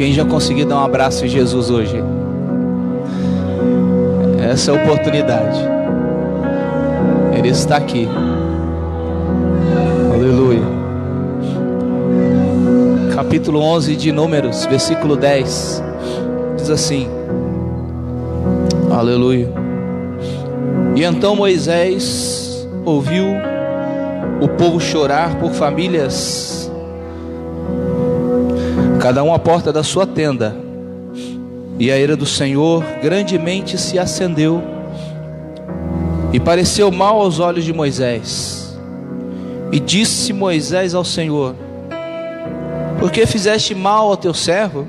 Quem já conseguiu dar um abraço em Jesus hoje? Essa é a oportunidade. Ele está aqui. Aleluia. Capítulo 11 de Números, versículo 10. Diz assim. Aleluia. E então Moisés ouviu o povo chorar por famílias, cada um à porta da sua tenda. E a ira do Senhor grandemente se acendeu, e pareceu mal aos olhos de Moisés. E disse Moisés ao Senhor: por que fizeste mal ao teu servo?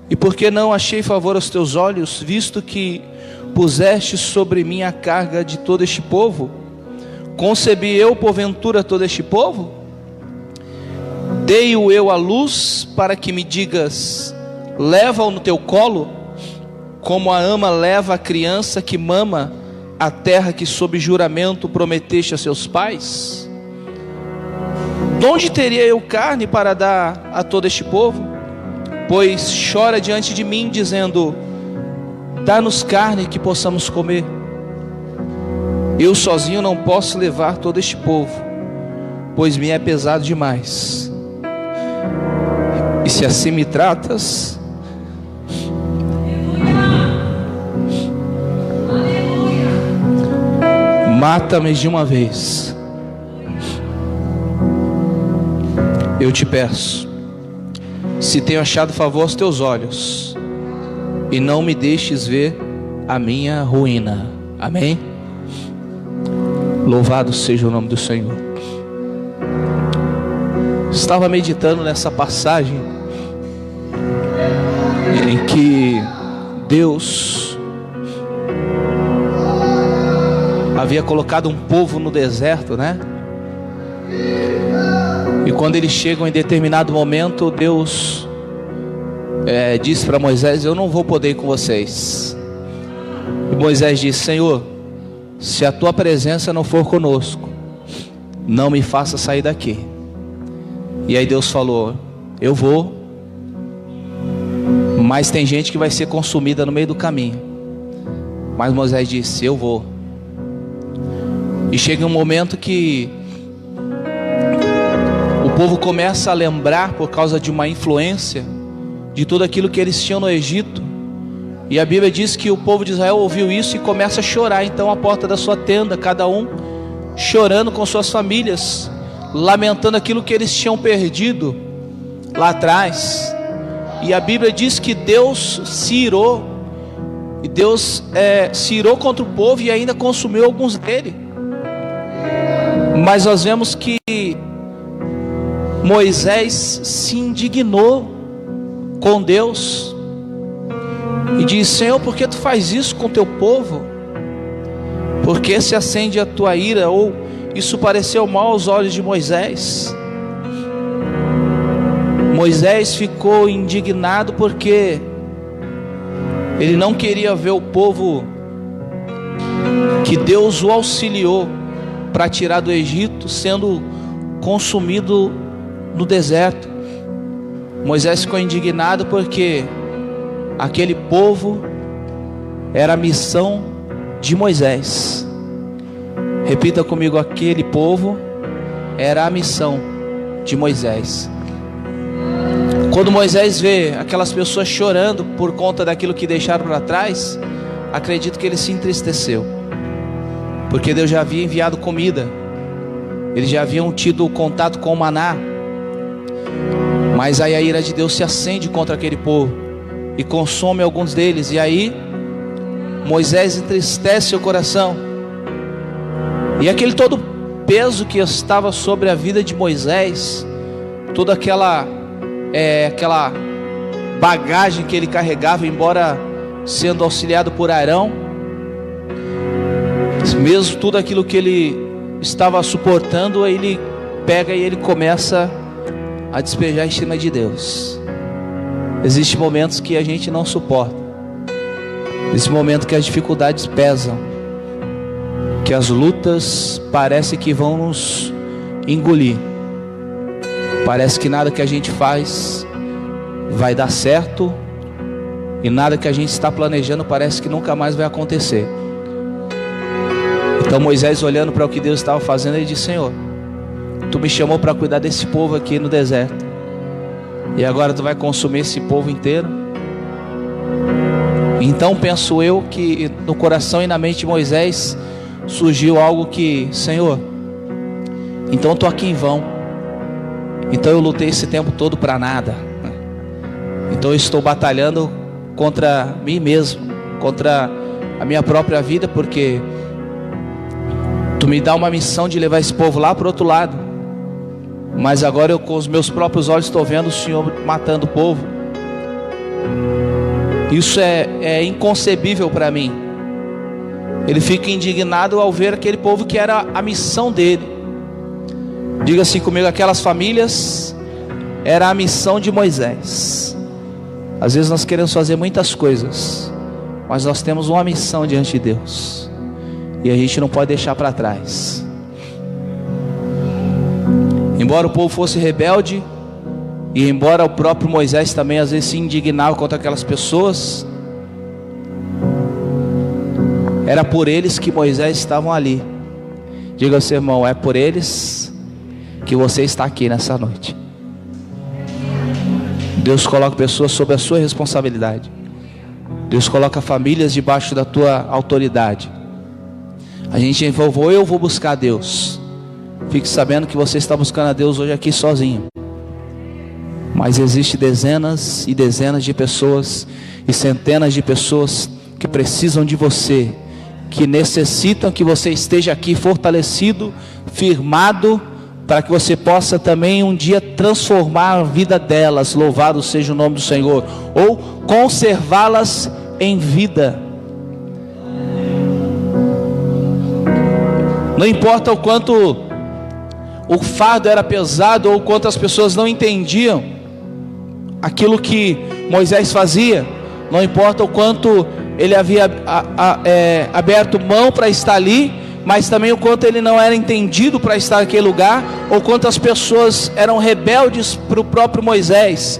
E por que não achei favor aos teus olhos, visto que puseste sobre mim a carga de todo este povo? Concebi eu porventura todo este povo? Dei-o eu à luz para que me digas: leva-o no teu colo, como a ama leva a criança que mama a terra que sob juramento prometeste a seus pais? De onde teria eu carne para dar a todo este povo? Pois chora diante de mim, dizendo: dá-nos carne que possamos comer. Eu sozinho não posso levar todo este povo, pois me é pesado demais. E se assim me tratas, mata-me de uma vez. Eu te peço, se tenho achado favor aos teus olhos, e não me deixes ver a minha ruína. Amém? Louvado seja o nome do Senhor. Estava meditando nessa passagem em que Deus havia colocado um povo no deserto, né? E quando eles chegam em determinado momento, Deus disse para Moisés: eu não vou poder ir com vocês. E Moisés disse: Senhor, se a tua presença não for conosco, não me faça sair daqui. E aí Deus falou: eu vou, mas tem gente que vai ser consumida no meio do caminho. Mas Moisés disse: eu vou. E chega um momento que o povo começa a lembrar, por causa de uma influência, de tudo aquilo que eles tinham no Egito. E a Bíblia diz que o povo de Israel ouviu isso e começa a chorar. Então, à porta da sua tenda, cada um chorando com suas famílias, lamentando aquilo que eles tinham perdido lá atrás. E a Bíblia diz que Deus se irou. E Deus se irou contra o povo e ainda consumiu alguns dele. Mas nós vemos que Moisés se indignou com Deus e disse: Senhor, por que tu faz isso com teu povo? Por que se acende a tua ira? Ou isso pareceu mal aos olhos de Moisés? Moisés ficou indignado porque ele não queria ver o povo que Deus o auxiliou para tirar do Egito sendo consumido no deserto. Moisés ficou indignado porque aquele povo era a missão de Moisés. Repita comigo: aquele povo era a missão de Moisés. Quando Moisés vê aquelas pessoas chorando por conta daquilo que deixaram para trás, acredito que ele se entristeceu, porque Deus já havia enviado comida, eles já haviam tido contato com o maná. Mas aí a ira de Deus se acende contra aquele povo e consome alguns deles. E aí Moisés entristece seu coração. E aquele todo peso que estava sobre a vida de Moisés, toda aquela bagagem que ele carregava, embora sendo auxiliado por Arão, mesmo tudo aquilo que ele estava suportando, ele pega e ele começa a despejar em cima de Deus. Existem momentos que a gente não suporta, existem momentos que as dificuldades pesam, que as lutas parecem que vão nos engolir. Parece que nada que a gente faz vai dar certo, e nada que a gente está planejando parece que nunca mais vai acontecer. Então Moisés, olhando para o que Deus estava fazendo, ele disse: Senhor, tu me chamou para cuidar desse povo aqui no deserto, e agora tu vai consumir esse povo inteiro? Então penso eu que no coração e na mente de Moisés surgiu algo que: Senhor, então eu estou aqui em vão, então eu lutei esse tempo todo para nada, então eu estou batalhando contra mim mesmo, contra a minha própria vida, porque tu me dá uma missão de levar esse povo lá para o outro lado, mas agora eu com os meus próprios olhos estou vendo o Senhor matando o povo. Isso é inconcebível para mim. Ele fica indignado ao ver aquele povo que era a missão dele. Diga assim comigo: aquelas famílias era a missão de Moisés. Às vezes nós queremos fazer muitas coisas, mas nós temos uma missão diante de Deus, e a gente não pode deixar para trás. Embora o povo fosse rebelde, e embora o próprio Moisés também às vezes se indignava contra aquelas pessoas, era por eles que Moisés estavam ali. Diga ao seu irmão: é por eles que você está aqui nessa noite. Deus coloca pessoas sob a sua responsabilidade. Deus coloca famílias debaixo da tua autoridade. A gente envolveu: eu vou buscar a Deus. Fique sabendo que você está buscando a Deus hoje aqui sozinho, mas existe dezenas e dezenas de pessoas e centenas de pessoas que precisam de você, que necessitam que você esteja aqui fortalecido, firmado, para que você possa também um dia transformar a vida delas, louvado seja o nome do Senhor, ou conservá-las em vida. Não importa o quanto o fardo era pesado, ou quanto as pessoas não entendiam aquilo que Moisés fazia, não importa o quanto ele havia aberto mão para estar ali, mas também o quanto ele não era entendido para estar naquele lugar, ou quanto as pessoas eram rebeldes para o próprio Moisés.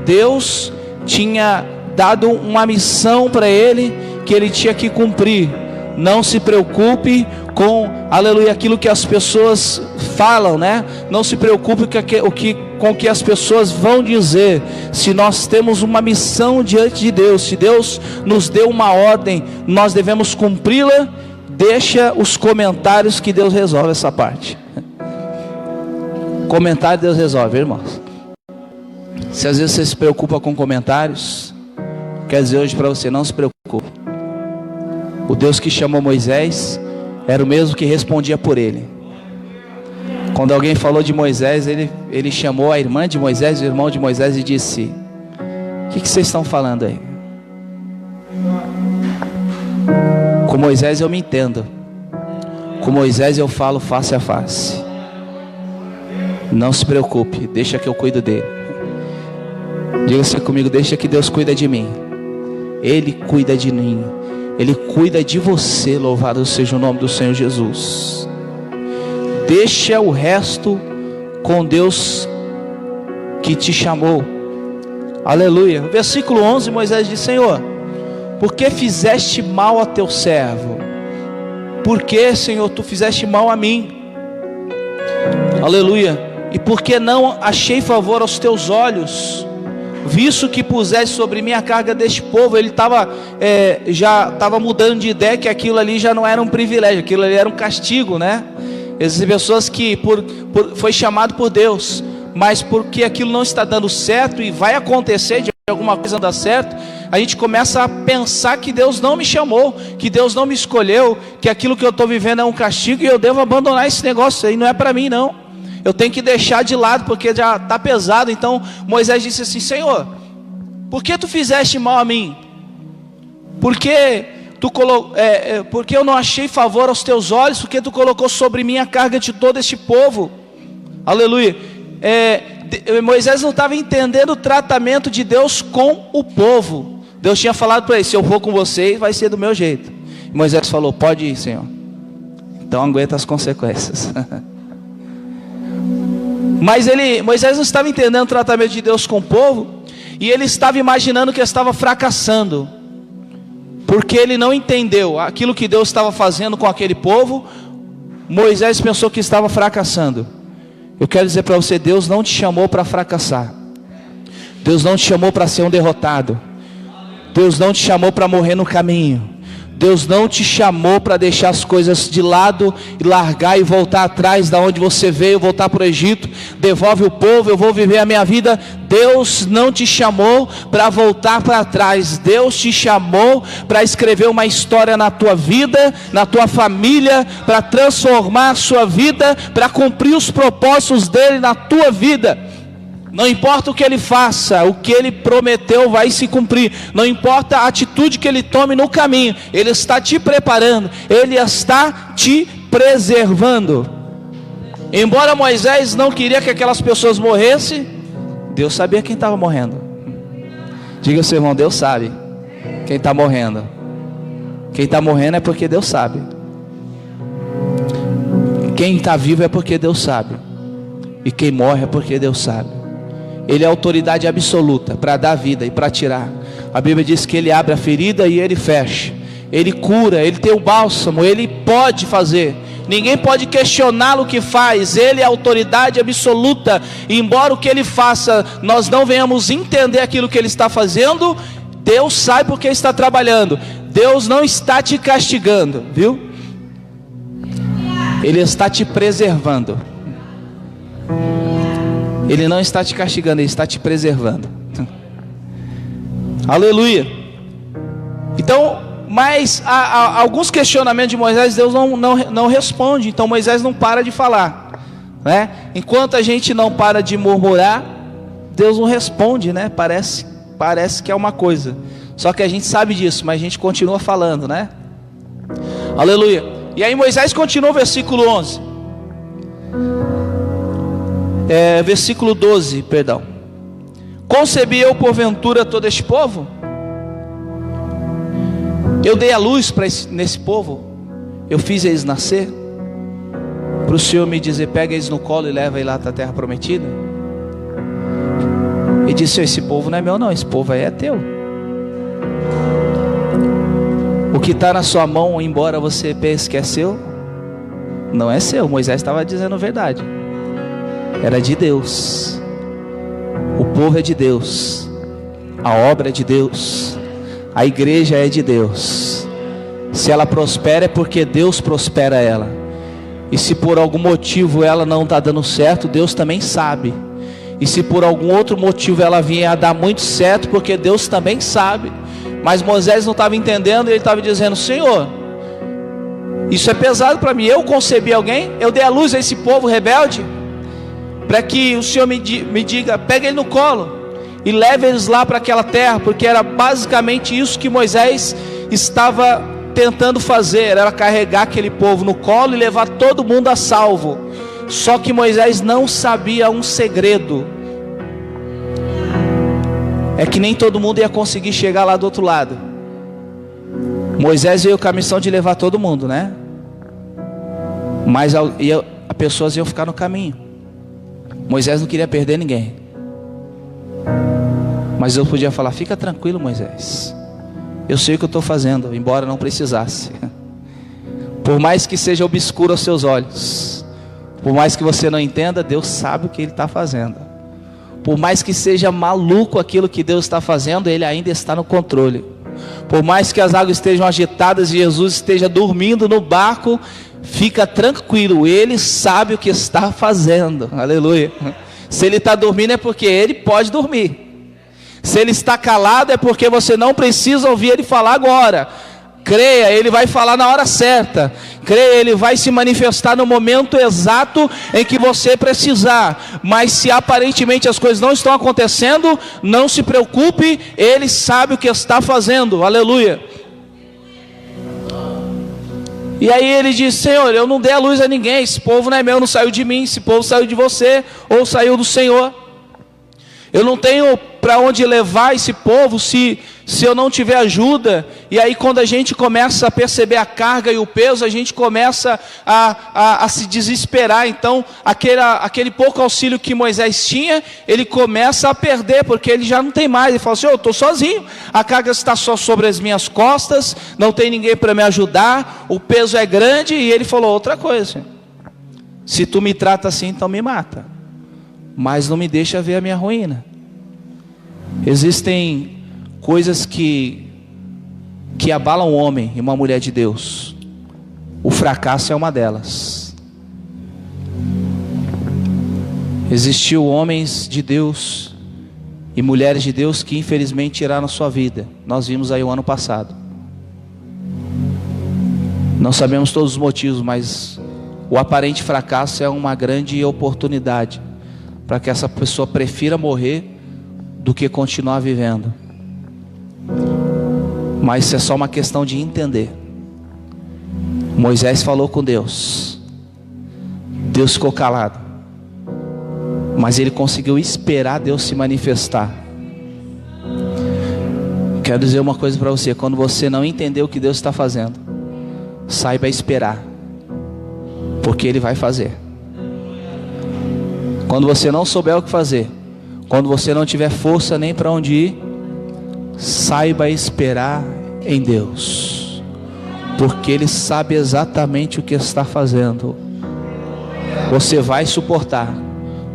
Deus tinha dado uma missão para ele, que ele tinha que cumprir. Não se preocupe com, aleluia, aquilo que as pessoas falam, né? Não se preocupe com o que as pessoas vão dizer. Se nós temos uma missão diante de Deus, se Deus nos deu uma ordem, nós devemos cumpri-la. Deixa os comentários que Deus resolve essa parte. Comentário Deus resolve, irmãos. Se às vezes você se preocupa com comentários, quer dizer hoje para você: não se preocupe. O Deus que chamou Moisés era o mesmo que respondia por ele. Quando alguém falou de Moisés, ele chamou a irmã de Moisés, o irmão de Moisés, e disse: o que vocês estão falando aí? Com Moisés eu me entendo, com Moisés eu falo face a face. Não se preocupe, deixa que eu cuido dele. Diga assim comigo: deixa que Deus cuida de mim. Ele cuida de mim, Ele cuida de você, louvado seja o nome do Senhor Jesus. Deixa o resto com Deus que te chamou. Aleluia. Versículo 11, Moisés diz: Senhor, por que fizeste mal a teu servo? Por que, Senhor, tu fizeste mal a mim? Aleluia. E por que não achei favor aos teus olhos, visto que puseste sobre mim a carga deste povo? Ele já estava mudando de ideia, que aquilo ali já não era um privilégio, aquilo ali era um castigo, né? Existem pessoas que foi chamado por Deus, mas porque aquilo não está dando certo e vai acontecer de alguma coisa não dar certo, a gente começa a pensar que Deus não me chamou, que Deus não me escolheu, que aquilo que eu estou vivendo é um castigo e eu devo abandonar esse negócio aí, não é para mim não. Eu tenho que deixar de lado porque já está pesado. Então Moisés disse assim: Senhor, por que tu fizeste mal a mim? Porque eu não achei favor aos teus olhos, porque tu colocou sobre mim a carga de todo este povo. Aleluia. Moisés não estava entendendo o tratamento de Deus com o povo. Deus tinha falado para ele: se eu for com vocês, vai ser do meu jeito. E Moisés falou: pode ir, Senhor. Então aguenta as consequências. Mas Moisés não estava entendendo o tratamento de Deus com o povo. E ele estava imaginando que estava fracassando, porque ele não entendeu aquilo que Deus estava fazendo com aquele povo. Moisés pensou que estava fracassando. Eu quero dizer para você, Deus não te chamou para fracassar. Deus não te chamou para ser um derrotado. Deus não te chamou para morrer no caminho. Deus não te chamou para deixar as coisas de lado e largar e voltar atrás da onde você veio, voltar para o Egito. Devolve o povo, eu vou viver a minha vida. Deus não te chamou para voltar para trás. Deus te chamou para escrever uma história na tua vida, na tua família, para transformar a sua vida, para cumprir os propósitos dele na tua vida. Não importa o que ele faça, o que ele prometeu vai se cumprir. Não importa a atitude que ele tome no caminho, ele está te preparando, ele está te preservando. Embora Moisés não queria que aquelas pessoas morressem, Deus sabia quem estava morrendo. Diga ao seu irmão, Deus sabe quem está morrendo. Quem está morrendo é porque Deus sabe. Quem está vivo é porque Deus sabe. E quem morre é porque Deus sabe. Ele é a autoridade absoluta para dar vida e para tirar. A Bíblia diz que ele abre a ferida e ele fecha. Ele cura, ele tem o bálsamo, ele pode fazer. Ninguém pode questioná-lo o que faz. Ele é a autoridade absoluta. E embora o que ele faça, nós não venhamos entender aquilo que ele está fazendo, Deus sabe porque está trabalhando. Deus não está te castigando, viu? Ele está te preservando. Ele não está te castigando, ele está te preservando. Aleluia. Então, mas há alguns questionamentos de Moisés, Deus não responde. Então Moisés não para de falar, né? Enquanto a gente não para de murmurar, Deus não responde, né? Parece que é uma coisa. Só que a gente sabe disso, mas a gente continua falando, né? Aleluia. E aí Moisés continua o versículo 11. Versículo 12, perdão. Concebi eu porventura todo este povo? Eu dei a luz nesse povo? Eu fiz eles nascer? Para o Senhor me dizer, pega eles no colo e leva eles lá para a terra prometida? E disse, esse povo não é meu não, esse povo aí é teu. O que está na sua mão, embora você pense que é seu, não é seu. Moisés estava dizendo a verdade. Era de Deus. O povo é de Deus. A obra é de Deus. A igreja é de Deus. Se ela prospera é porque Deus prospera ela. E se por algum motivo ela não está dando certo, Deus também sabe. E se por algum outro motivo ela vinha a dar muito certo, porque Deus também sabe. Mas Moisés não estava entendendo, ele estava dizendo, Senhor, isso é pesado para mim. Eu concebi alguém, eu dei a luz a esse povo rebelde, para que o Senhor me diga, pega ele no colo e leve eles lá para aquela terra, porque era basicamente isso que Moisés estava tentando fazer, era carregar aquele povo no colo e levar todo mundo a salvo. Só que Moisés não sabia um segredo, é que nem todo mundo ia conseguir chegar lá do outro lado. Moisés veio com a missão de levar todo mundo, né? Mas as pessoas iam ficar no caminho. Moisés não queria perder ninguém. Mas eu podia falar, fica tranquilo, Moisés, eu sei o que eu estou fazendo, embora não precisasse. Por mais que seja obscuro aos seus olhos, por mais que você não entenda, Deus sabe o que Ele está fazendo. Por mais que seja maluco aquilo que Deus está fazendo, Ele ainda está no controle. Por mais que as águas estejam agitadas e Jesus esteja dormindo no barco, fica tranquilo, Ele sabe o que está fazendo. Aleluia. Se Ele está dormindo é porque Ele pode dormir. Se Ele está calado é porque você não precisa ouvir Ele falar agora. Creia, Ele vai falar na hora certa. Creia, Ele vai se manifestar no momento exato em que você precisar. Mas se aparentemente as coisas não estão acontecendo, não se preocupe, Ele sabe o que está fazendo. Aleluia. E aí ele diz, Senhor, eu não dei a luz a ninguém, esse povo não é meu, não saiu de mim, esse povo saiu de você, ou saiu do Senhor. Eu não tenho para onde levar esse povo se eu não tiver ajuda. E aí quando a gente começa a perceber a carga e o peso, a gente começa a se desesperar. Então aquele pouco auxílio que Moisés tinha, ele começa a perder, porque ele já não tem mais. Ele fala assim: eu estou sozinho, a carga está só sobre as minhas costas, não tem ninguém para me ajudar, o peso é grande. E ele falou outra coisa: se tu me trata assim, então me mata, mas não me deixa ver a minha ruína. Existem coisas que abalam o homem e uma mulher de Deus. O fracasso é uma delas. Existiu homens de Deus e mulheres de Deus que infelizmente tiraram a sua vida. Nós vimos aí o ano passado. Não sabemos todos os motivos, mas o aparente fracasso é uma grande oportunidade para que essa pessoa prefira morrer do que continuar vivendo. Mas isso é só uma questão de entender. Moisés falou com Deus, Deus ficou calado, mas ele conseguiu esperar Deus se manifestar. Quero dizer uma coisa para você: quando você não entender o que Deus está fazendo, saiba esperar, porque Ele vai fazer. Quando você não souber o que fazer, quando você não tiver força nem para onde ir, saiba esperar em Deus, porque Ele sabe exatamente o que está fazendo. Você vai suportar,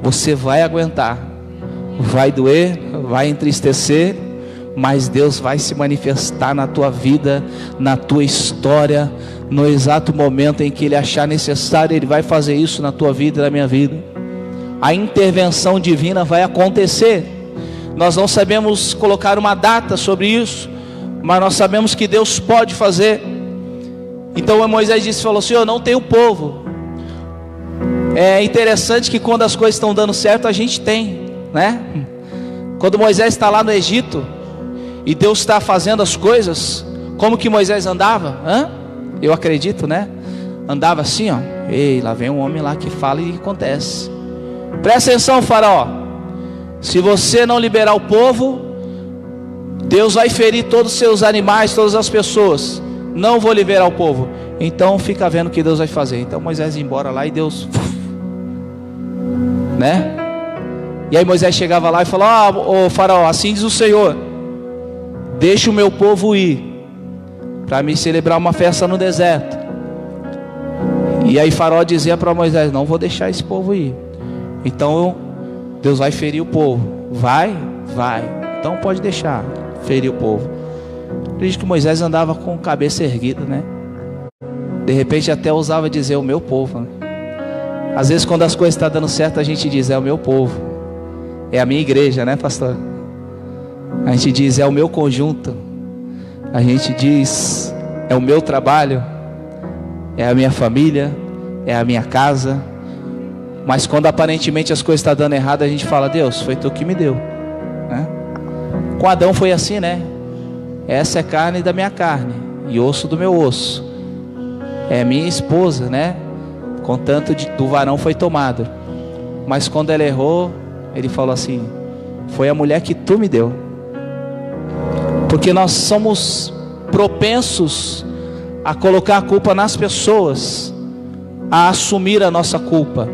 você vai aguentar, vai doer, vai entristecer, mas Deus vai se manifestar na tua vida, na tua história, no exato momento em que Ele achar necessário. Ele vai fazer isso na tua vida e na minha vida. A intervenção divina vai acontecer. Nós não sabemos colocar uma data sobre isso, mas nós sabemos que Deus pode fazer. Então Moisés disse, falou assim: eu não tenho povo. É interessante que quando as coisas estão dando certo, a gente tem, né? Quando Moisés está lá no Egito e Deus está fazendo as coisas, como que Moisés andava? Eu acredito, né? Andava assim, ó. Ei, lá vem um homem lá que fala e acontece. Presta atenção, faraó. Se você não liberar o povo, Deus vai ferir todos os seus animais, todas as pessoas. Não vou liberar o povo. Então fica vendo o que Deus vai fazer. Então Moisés ia embora lá e Deus, né? E aí Moisés chegava lá e falou: ô faraó, assim diz o Senhor, deixa o meu povo ir, para me celebrar uma festa no deserto. E aí faraó dizia para Moisés: não vou deixar esse povo ir. Então Deus vai ferir o povo. Vai. Então pode deixar ferir o povo. Diz que Moisés andava com a cabeça erguida, né? De repente até ousava dizer: o meu povo, né? Às vezes quando as coisas estão dando certo, a gente diz: é o meu povo, é a minha igreja, né, pastor? A gente diz: é o meu conjunto. A gente diz: é o meu trabalho, é a minha família, é a minha casa. Mas quando aparentemente as coisas estão dando errado, a gente fala: Deus, foi tu que me deu, né? Com Adão foi assim, né? Essa é carne da minha carne e osso do meu osso, é minha esposa, né? Contanto do varão foi tomado. Mas quando ela errou, ele falou assim: foi a mulher que tu me deu. Porque nós somos propensos a colocar a culpa nas pessoas, a assumir a nossa culpa.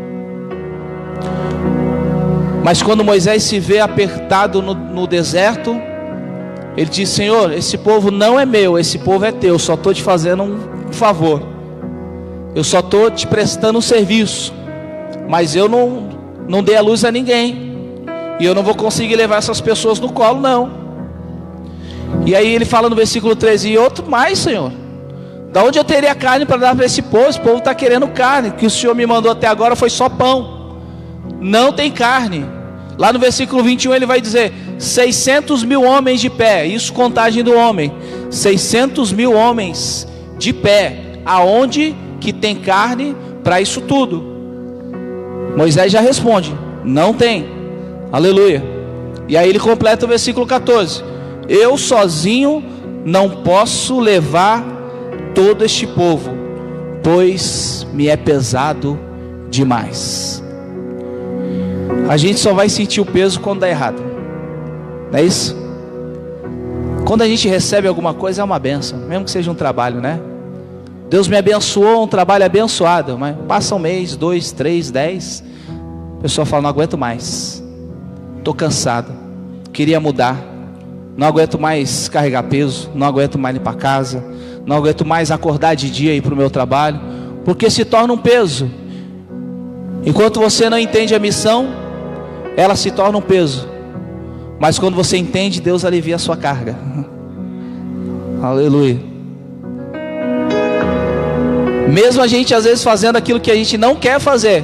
Mas quando Moisés se vê apertado no deserto, ele diz: Senhor, esse povo não é meu, esse povo é teu. Eu só estou te fazendo um favor, eu só estou te prestando um serviço, mas eu não dei a luz a ninguém, e eu não vou conseguir levar essas pessoas no colo, não. E aí ele fala no versículo 13: e outro mais, Senhor, da onde eu teria carne para dar para esse povo? Esse povo está querendo carne, que o Senhor me mandou até agora foi só pão, não tem carne. Lá no versículo 21 ele vai dizer: 600 mil homens de pé. Isso contagem do homem. 600 mil homens de pé. Aonde que tem carne para isso tudo? Moisés já responde: não tem. Aleluia. E aí ele completa o versículo 14: eu sozinho não posso levar todo este povo, pois me é pesado demais. A gente só vai sentir o peso quando dá errado. Não é isso? Quando a gente recebe alguma coisa é uma bênção, mesmo que seja um trabalho, né? Deus me abençoou, um trabalho abençoado, mas passa um mês, 2, 3, 10, a pessoa fala, não aguento mais, estou cansado, queria mudar, não aguento mais carregar peso, não aguento mais limpar a casa, não aguento mais acordar de dia e ir para o meu trabalho, porque se torna um peso. Enquanto você não entende a missão, ela se torna um peso, mas quando você entende, Deus alivia a sua carga. Aleluia. Mesmo a gente às vezes fazendo aquilo que a gente não quer fazer,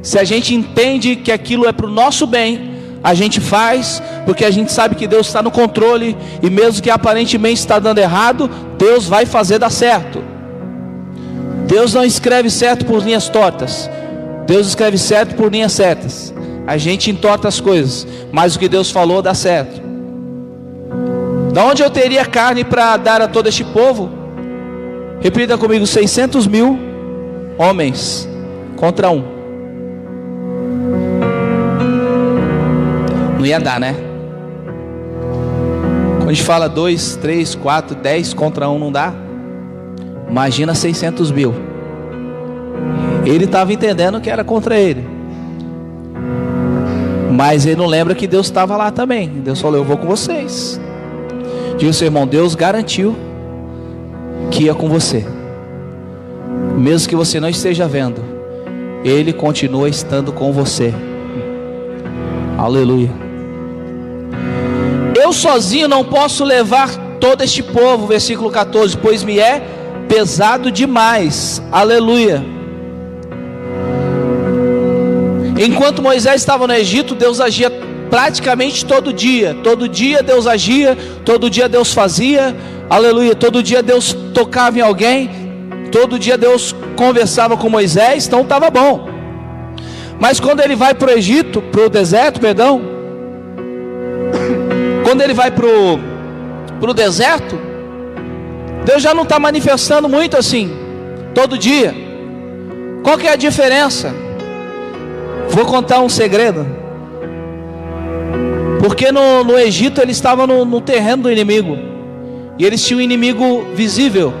se a gente entende que aquilo é para o nosso bem, a gente faz, porque a gente sabe que Deus está no controle, e mesmo que aparentemente está dando errado, Deus vai fazer dar certo. Deus não escreve certo por linhas tortas, Deus escreve certo por linhas certas. A gente entorta as coisas, mas o que Deus falou dá certo. Da onde eu teria carne para dar a todo este povo? Repita comigo, 600 mil homens contra um. Não ia dar, né? Quando a gente fala 2, 3, 4, 10 contra um, não dá. Imagina 600 mil. Ele estava entendendo que era contra ele, mas ele não lembra que Deus estava lá também. Deus falou, eu vou com vocês. Diga ao seu irmão, Deus garantiu que ia com você, mesmo que você não esteja vendo, Ele continua estando com você. Aleluia. Eu sozinho não posso levar todo este povo, versículo 14, pois me é pesado demais. Aleluia. Enquanto Moisés estava no Egito, Deus agia praticamente todo dia Deus agia, todo dia Deus fazia, aleluia, todo dia Deus tocava em alguém, todo dia Deus conversava com Moisés, então estava bom. Mas quando ele vai para o Egito, para o deserto, perdão, quando ele vai para o deserto, Deus já não está manifestando muito assim, todo dia. Qual que é a diferença? Vou contar um segredo. Porque no Egito eles estavam no terreno do inimigo, e eles tinham um inimigo visível,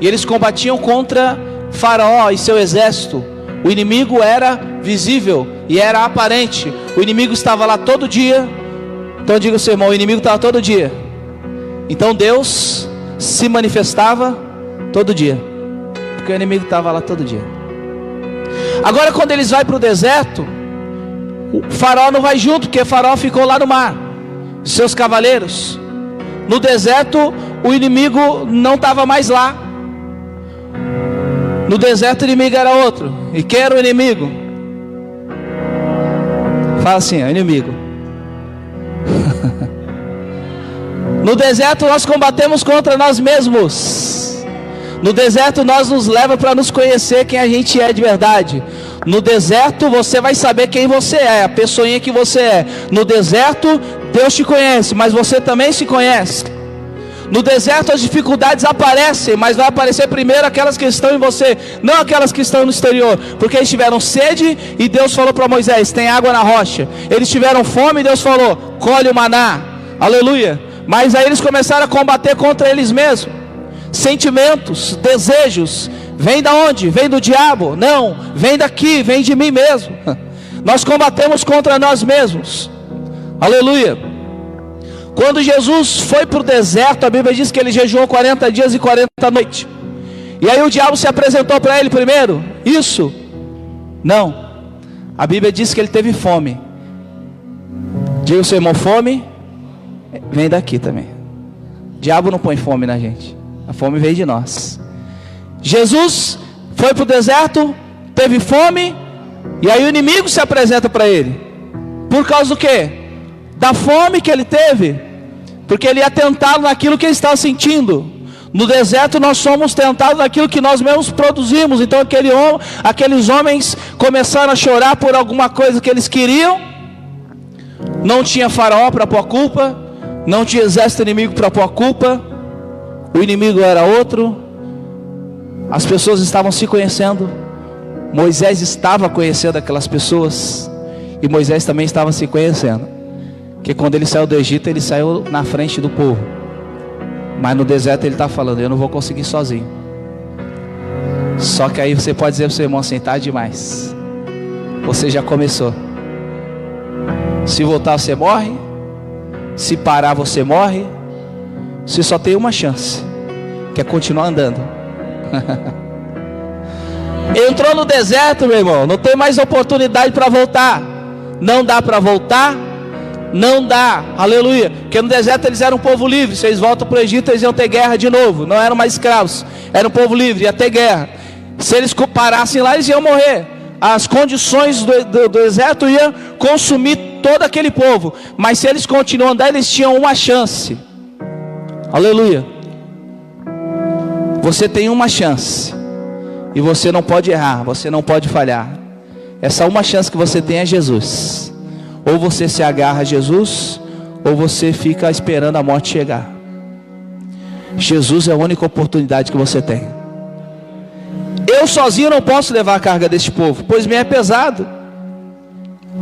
e eles combatiam contra Faraó e seu exército. O inimigo era visível e era aparente. O inimigo estava lá todo dia. Então diga ao seu irmão, o inimigo estava todo dia. Então Deus se manifestava todo dia, porque o inimigo estava lá todo dia. Agora quando eles vão para o deserto, o Faraó não vai junto, porque Faraó ficou lá no mar, seus cavaleiros. No deserto o inimigo não estava mais lá. No deserto o inimigo era outro. E quem era o inimigo? Fala assim, é inimigo. No deserto nós combatemos contra nós mesmos. No deserto nós nos leva para nos conhecer quem a gente é de verdade. No deserto você vai saber quem você é, a pessoinha que você é. No deserto Deus te conhece, mas você também se conhece. No deserto as dificuldades aparecem, mas vai aparecer primeiro aquelas que estão em você, não aquelas que estão no exterior. Porque eles tiveram sede e Deus falou para Moisés, tem água na rocha. Eles tiveram fome e Deus falou, colhe o maná. Aleluia. Mas aí eles começaram a combater contra eles mesmos. Sentimentos, desejos, vem da onde? Vem do diabo? Não, vem daqui, vem de mim mesmo. Nós combatemos contra nós mesmos. Aleluia. Quando Jesus foi para o deserto, a Bíblia diz que ele jejuou 40 dias e 40 noites. E aí o diabo se apresentou para ele primeiro? Isso? Não. A Bíblia diz que ele teve fome. Diga ao seu irmão, fome vem daqui também. O diabo não põe fome na gente. A fome veio de nós. Jesus foi para o deserto, teve fome, e aí o inimigo se apresenta para ele. Por causa do quê? Da fome que ele teve. Porque ele ia tentá-lo naquilo que ele estava sentindo. No deserto nós somos tentados naquilo que nós mesmos produzimos. Então aqueles homens começaram a chorar por alguma coisa que eles queriam. Não tinha Faraó para pôr a culpa, não tinha exército inimigo para pôr a culpa. O inimigo era outro. As pessoas estavam se conhecendo. Moisés estava conhecendo aquelas pessoas, e Moisés também estava se conhecendo. Porque quando ele saiu do Egito, ele saiu na frente do povo. Mas no deserto ele está falando, eu não vou conseguir sozinho. Só que aí você pode dizer para o seu irmão assim, tá demais. Você já começou. Se voltar você morre. Se parar você morre. Você só tem uma chance, que é continuar andando. Entrou no deserto, meu irmão, não tem mais oportunidade para voltar. Não dá para voltar. Não dá, aleluia. Porque no deserto eles eram um povo livre. Se eles voltam para o Egito, eles iam ter guerra de novo. Não eram mais escravos, era um povo livre, ia ter guerra. Se eles parassem lá, eles iam morrer. As condições do deserto iam consumir todo aquele povo. Mas se eles continuam andando, eles tinham uma chance. Aleluia. Você tem uma chance. E você não pode errar, você não pode falhar. Essa uma chance que você tem é Jesus. Ou você se agarra a Jesus, ou você fica esperando a morte chegar. Jesus é a única oportunidade que você tem. Eu sozinho não posso levar a carga deste povo, pois me é pesado.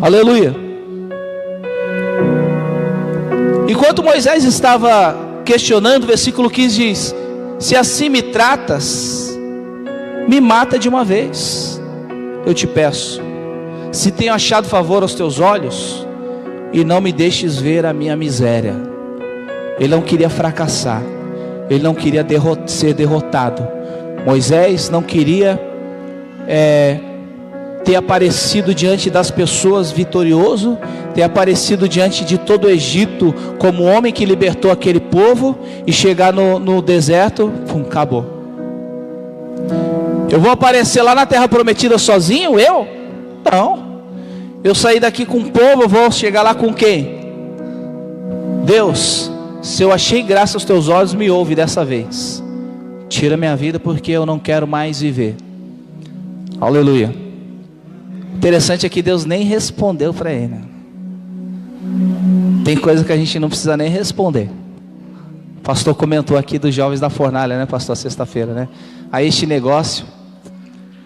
Aleluia. Enquanto Moisés estava questionando, o versículo 15 diz: se assim me tratas, me mata de uma vez, eu te peço. Se tenho achado favor aos teus olhos, e não me deixes ver a minha miséria. Ele não queria fracassar, ele não queria ser derrotado. Moisés não queria ter aparecido diante das pessoas vitorioso, ter aparecido diante de todo o Egito como o homem que libertou aquele povo, e chegar no deserto, acabou. Eu vou aparecer lá na terra prometida sozinho? Não. Eu saí daqui com o povo, eu vou chegar lá com quem? Deus, se eu achei graça aos teus olhos, me ouve dessa vez. Tira minha vida, porque eu não quero mais viver. Aleluia. Interessante é que Deus nem respondeu para ele, né? Tem coisa que a gente não precisa nem responder. O pastor comentou aqui dos jovens da fornalha, né, pastor, sexta-feira, né? Aí este negócio,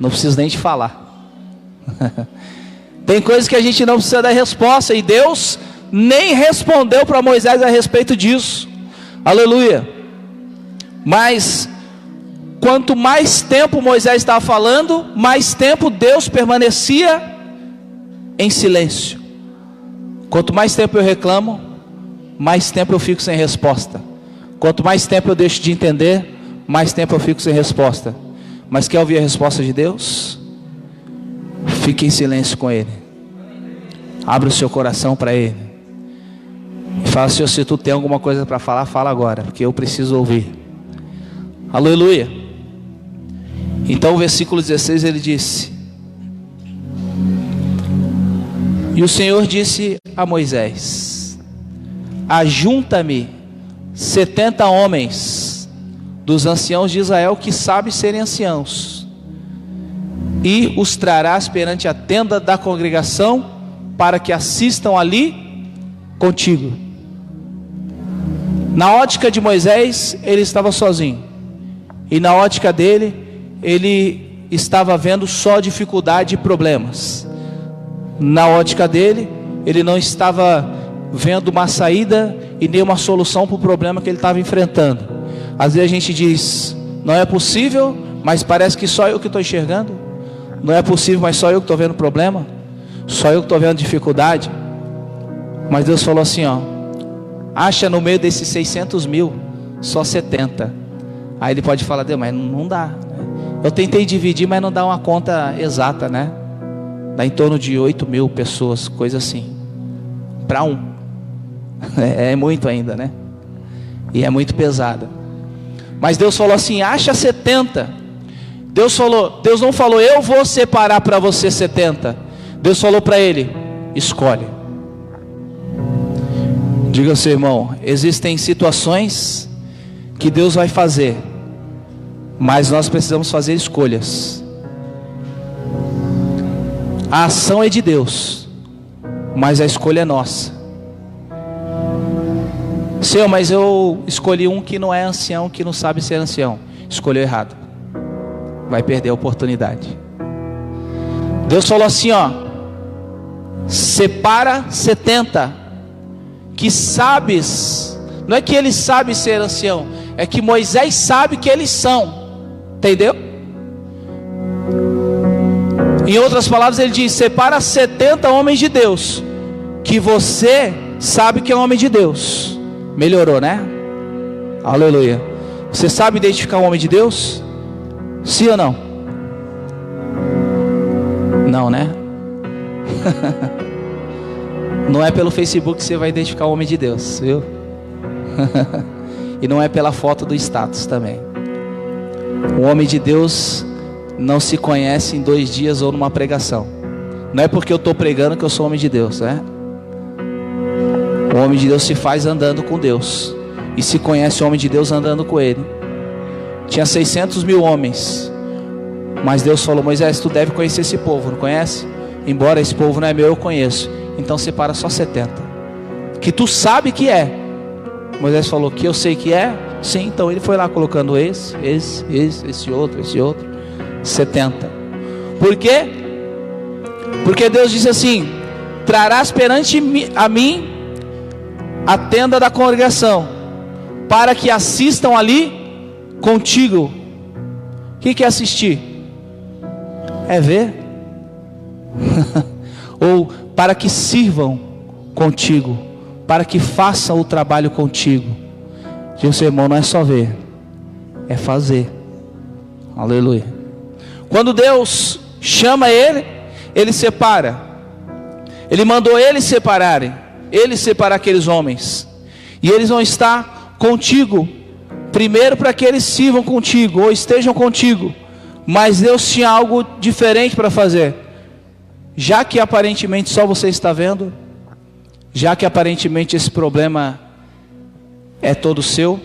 não preciso nem te falar. Tem coisas que a gente não precisa dar resposta, e Deus nem respondeu para Moisés a respeito disso. Aleluia. Mas quanto mais tempo Moisés estava falando, mais tempo Deus permanecia em silêncio. Quanto mais tempo eu reclamo, mais tempo eu fico sem resposta. Quanto mais tempo eu deixo de entender, mais tempo eu fico sem resposta. Mas quer ouvir a resposta de Deus? Fique em silêncio com Ele. Abra o seu coração para Ele. E fala: Senhor, se tu tem alguma coisa para falar, fala agora, porque eu preciso ouvir. Aleluia. Então o versículo 16 ele disse: e o Senhor disse a Moisés: ajunta-me 70 homens dos anciãos de Israel que sabem serem anciãos, e os trarás perante a tenda da congregação, para que assistam ali contigo. Na ótica de Moisés, ele estava sozinho, e na ótica dele, ele estava vendo só dificuldade e problemas. Na ótica dele, ele não estava vendo uma saída e nem uma solução para o problema que ele estava enfrentando. Às vezes a gente diz: não é possível, mas parece que só eu que estou enxergando. Não é possível, mas só eu que estou vendo problema. Só eu que estou vendo dificuldade. Mas Deus falou assim, ó: acha no meio desses 600 mil só 70. Aí ele pode falar: Deus, mas não dá. Eu tentei dividir, mas não dá uma conta exata, né? Dá em torno de 8 mil pessoas, coisa assim, para um. É muito ainda, né? E é muito pesada. Mas Deus falou assim: acha 70. Deus não falou: eu vou separar para você 70. Deus falou para ele: escolhe. Diga ao seu irmão: existem situações que Deus vai fazer, mas nós precisamos fazer escolhas. A ação é de Deus, mas a escolha é nossa. Senhor, mas eu escolhi um que não é ancião, que não sabe ser ancião. Escolheu errado, vai perder a oportunidade. Deus falou assim, ó: separa 70 que sabes, não é que ele sabe ser ancião, é que Moisés sabe que eles são, entendeu? Em outras palavras ele diz, separa 70 homens de Deus, que você sabe que é homem de Deus. Melhorou, né? Aleluia. Você sabe identificar um homem de Deus? Sim ou não? Não, né? Não é pelo Facebook que você vai identificar o homem de Deus, viu? E não é pela foto do status também. O homem de Deus não se conhece em 2 dias ou numa pregação. Não é porque eu estou pregando que eu sou homem de Deus, né? O homem de Deus se faz andando com Deus, e se conhece o homem de Deus andando com Ele. Tinha 600 mil homens, mas Deus falou, Moisés, tu deve conhecer esse povo, não conhece? Embora esse povo não é meu, eu conheço. Então separa só 70, que tu sabe que é. Moisés falou, que eu sei que é? Sim, então ele foi lá colocando esse outro, 70. Por quê? Porque Deus disse assim, trarás perante a mim a tenda da congregação, para que assistam ali contigo. O que é assistir? É ver? Ou para que sirvam contigo, para que façam o trabalho contigo. Diz o irmão, não é só ver, é fazer. Aleluia. Quando Deus chama ele, ele separa. Ele mandou eles separarem, ele separar aqueles homens, e eles vão estar contigo, primeiro para que eles sirvam contigo, ou estejam contigo. Mas Deus tinha algo diferente para fazer. Já que aparentemente só você está vendo, já que aparentemente esse problema é todo seu,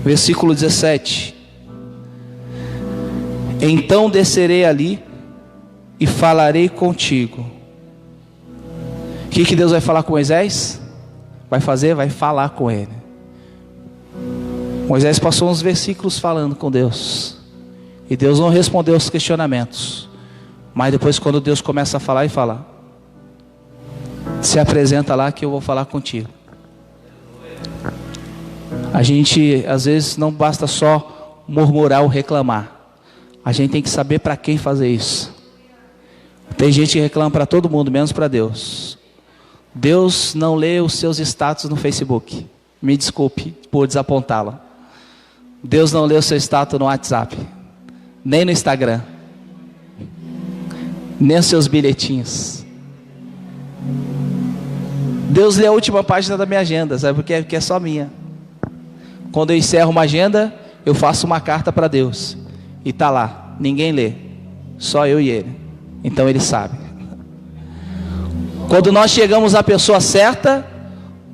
versículo 17: então descerei ali e falarei contigo. O que Deus vai falar com Moisés? Vai falar com ele. Moisés passou uns versículos falando com Deus, e Deus não respondeu os questionamentos. Mas depois, quando Deus começa a falar, e fala, se apresenta lá que eu vou falar contigo. A gente às vezes não basta só murmurar ou reclamar, a gente tem que saber para quem fazer isso. Tem gente que reclama para todo mundo, menos para Deus. Deus não lê os seus status no Facebook. Me desculpe por desapontá-la. Deus não lê o seu status no WhatsApp, nem no Instagram, nem os seus bilhetinhos. Deus lê a última página da minha agenda, sabe por quê? Porque é só minha. Quando eu encerro uma agenda, eu faço uma carta para Deus, e está lá, ninguém lê, só eu e Ele. Então Ele sabe. Quando nós chegamos à pessoa certa,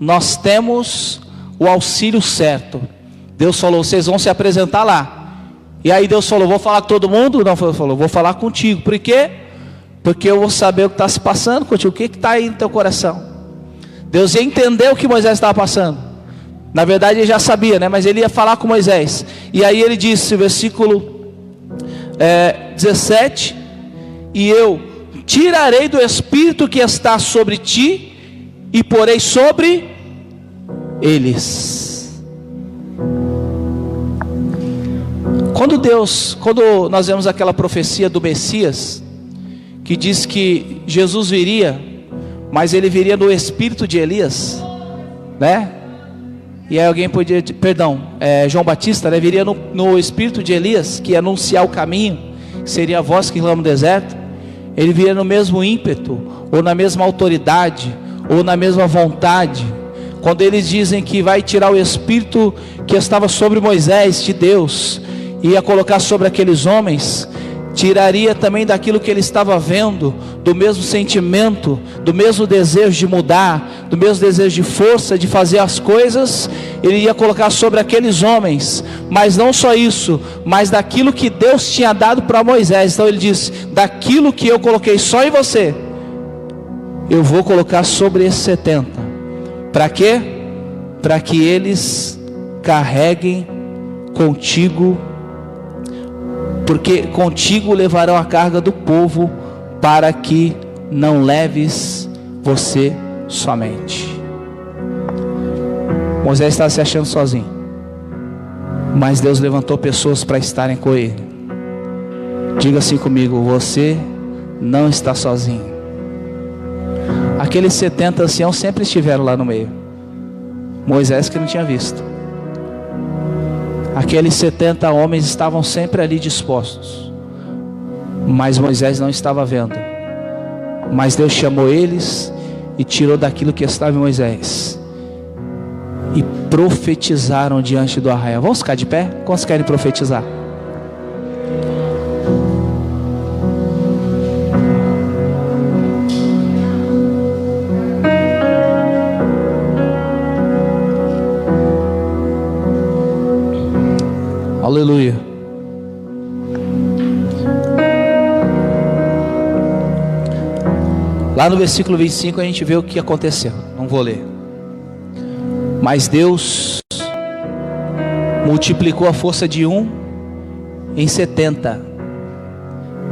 nós temos o auxílio certo. Deus falou, vocês vão se apresentar lá. E aí Deus falou, vou falar com todo mundo? Não, falou, vou falar contigo. Por quê? Porque eu vou saber o que está se passando contigo. O que está aí no teu coração? Deus ia entender o que Moisés estava passando. Na verdade ele já sabia, né? Mas ele ia falar com Moisés. E aí ele disse, versículo 17: e eu tirarei do espírito que está sobre ti, e porei sobre eles. Quando nós vemos aquela profecia do Messias, que diz que Jesus viria, mas ele viria no espírito de Elias, né? E aí alguém podia, João Batista, né? Viria no espírito de Elias, que ia anunciar o caminho, que seria a voz que clama no deserto. Ele viria no mesmo ímpeto, ou na mesma autoridade, ou na mesma vontade. Quando eles dizem que vai tirar o espírito que estava sobre Moisés, de Deus, e ia colocar sobre aqueles homens, tiraria também daquilo que ele estava vendo, do mesmo sentimento, do mesmo desejo de mudar, do mesmo desejo de força, de fazer as coisas. Ele ia colocar sobre aqueles homens, mas não só isso, mas daquilo que Deus tinha dado para Moisés. Então ele diz, daquilo que eu coloquei só em você, eu vou colocar sobre esses 70, para quê? Para que eles carreguem contigo, porque contigo levarão a carga do povo, para que não leves você somente. Moisés estava se achando sozinho, mas Deus levantou pessoas para estarem com ele. Diga assim comigo: você não está sozinho. Aqueles 70 anciãos sempre estiveram lá no meio. Moisés que não tinha visto. Aqueles 70 homens estavam sempre ali dispostos, mas Moisés não estava vendo. Mas Deus chamou eles e tirou daquilo que estava em Moisés, e profetizaram diante do arraial. Vamos ficar de pé? Quantos querem profetizar? Aleluia. Lá no versículo 25 a gente vê o que aconteceu. Não vou ler. Mas Deus multiplicou a força de 1 em 70.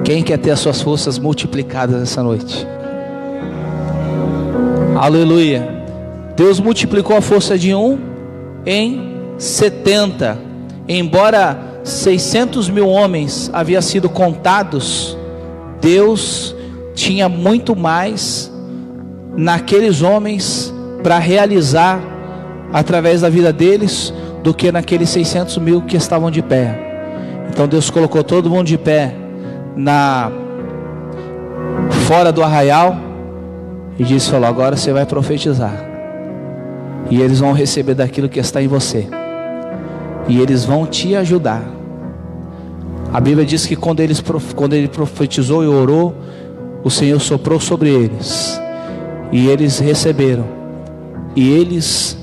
Quem quer ter as suas forças multiplicadas essa noite? Aleluia. Deus multiplicou a força de 1 em 70. Embora 600 mil homens haviam sido contados, Deus tinha muito mais naqueles homens para realizar através da vida deles do que naqueles 600 mil que estavam de pé. Então Deus colocou todo mundo de pé fora do arraial e disse: agora você vai profetizar, e eles vão receber daquilo que está em você, e eles vão te ajudar. A Bíblia diz que quando ele profetizou e orou, o Senhor soprou sobre eles, e eles receberam, e eles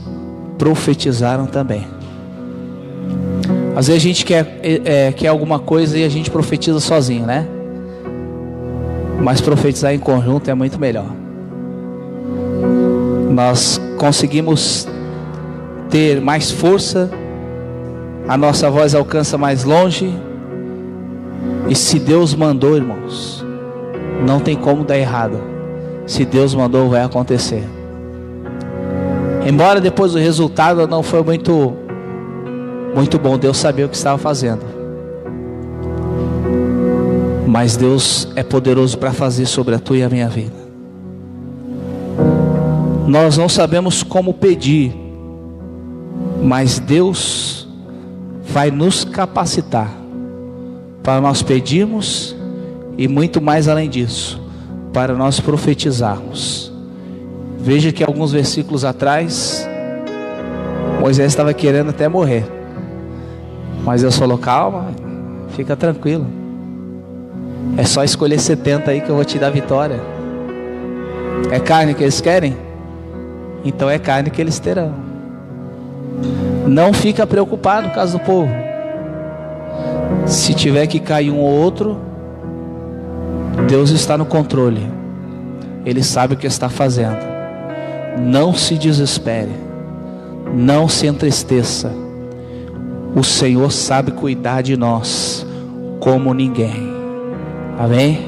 profetizaram também. Às vezes a gente quer alguma coisa e a gente profetiza sozinho, né? Mas profetizar em conjunto é muito melhor. Nós conseguimos ter mais força, a nossa voz alcança mais longe. E se Deus mandou, irmãos, não tem como dar errado. Se Deus mandou, vai acontecer. Embora depois o resultado não foi muito bom, Deus sabia o que estava fazendo. Mas Deus é poderoso para fazer sobre a tua e a minha vida. Nós não sabemos como pedir, mas Deus vai nos capacitar para nós pedirmos, e muito mais além disso, para nós profetizarmos. Veja que alguns versículos atrás, Moisés estava querendo até morrer, mas Deus falou: calma, fica tranquilo, é só escolher 70 aí que eu vou te dar vitória. É carne que eles querem? Então é carne que eles terão. Não fica preocupado por causa do povo. Se tiver que cair um ou outro, Deus está no controle. Ele sabe o que está fazendo. Não se desespere, não se entristeça. O Senhor sabe cuidar de nós como ninguém. Amém?